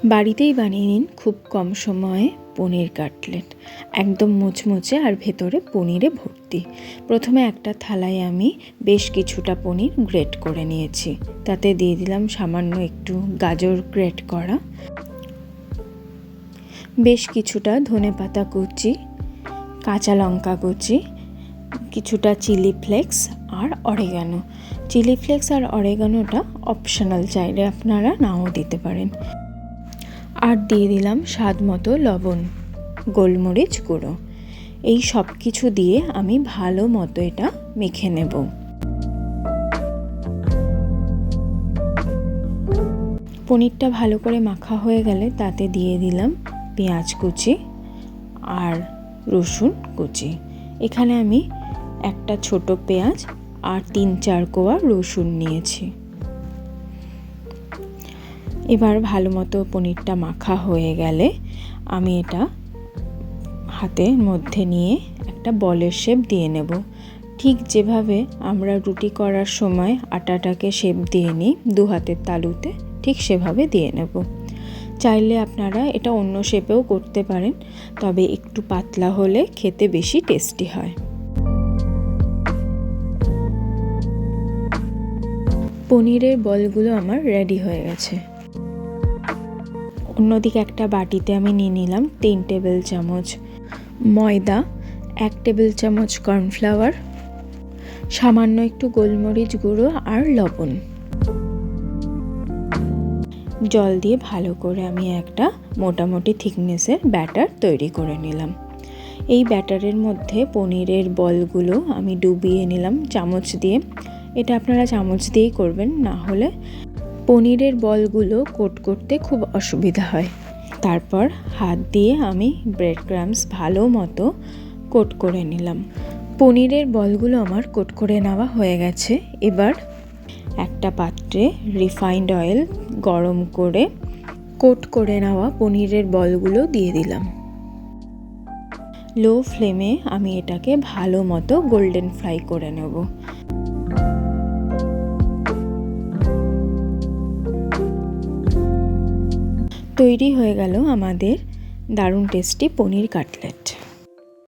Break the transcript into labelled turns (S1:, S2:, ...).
S1: বাড়িতেই বানিয়ে নিন খুব কম সময়ে পনির কাটলেট, একদম মুচমুচে আর ভেতরে পনিরে ভর্তি। প্রথমে একটা থালায় আমি বেশ কিছুটা পনির গ্রেট করে নিয়েছি। তাতে দিয়ে দিলাম সামান্য একটু গাজর গ্রেট করা, বেশ কিছুটা ধনেপাতা কুচি, কাঁচা লঙ্কা কুচি, কিছুটা চিলি ফ্লেক্স আর অরিগানো। চিলি ফ্লেক্স আর অরিগানোটা অপশনাল, চাইলে আপনারা নাও দিতে পারেন। আর দিয়ে দিলাম স্বাদ মতো লবণ, গোলমরিচ গুঁড়ো। এই সব কিছু দিয়ে আমি ভালো মতো এটা মেখে নেব। পনিরটা ভালো করে মাখা হয়ে গেলে তাতে দিয়ে দিলাম পেঁয়াজ কুচি আর রসুন কুচি। এখানে আমি একটা ছোট পেঁয়াজ আর 3-4 কোয়া রসুন নিয়েছি। এবার ভালো মতো পনিরটা মাখা হয়ে গেলে আমি এটা হাতের মধ্যে নিয়ে একটা বলের শেপ দিয়ে নেব। ঠিক যেভাবে আমরা রুটি করার সময় আটাটাকে শেপ দিয়ে নিই দু হাতের তালুতে, ঠিক সেভাবে দিয়ে নেব। চাইলে আপনারা এটা অন্য শেপেও করতে পারেন, তবে একটু পাতলা হলে খেতে বেশি টেস্টি হয়। পনিরের বলগুলো আমার রেডি হয়ে গেছে। অন্যদিকে একটা বাটিতে আমি নিয়ে নিলাম 3 টেবিল চামচ ময়দা, 1 টেবিল চামচ কর্নফ্লাওয়ার, সামান্য একটু গোলমরিচ গুঁড়ো আর লবণ। জল দিয়ে ভালো করে আমি একটা মোটামুটি থিকনেসের ব্যাটার তৈরি করে নিলাম। এই ব্যাটারের মধ্যে পনিরের বলগুলো আমি ডুবিয়ে নিলাম চামচ দিয়ে। এটা আপনারা চামচ দিয়েই করবেন, না হলে পনিরের বলগুলো কোট করতে খুব অসুবিধা হয়। তারপর হাত দিয়ে আমি ব্রেড ক্রাম্বস ভালো মতো কোট করে নিলাম। পনিরের বলগুলো আমার কোট করে নেওয়া হয়ে গেছে। এবার একটা পাত্রে রিফাইন্ড অয়েল গরম করে কোট করে নেওয়া পনিরের বলগুলো দিয়ে দিলাম। লো ফ্লেমে আমি এটাকে ভালো মতো গোল্ডেন ফ্রাই করে নেব। তৈরি হয়ে গেল আমাদের দারুণ টেস্টি পনির কাটলেট।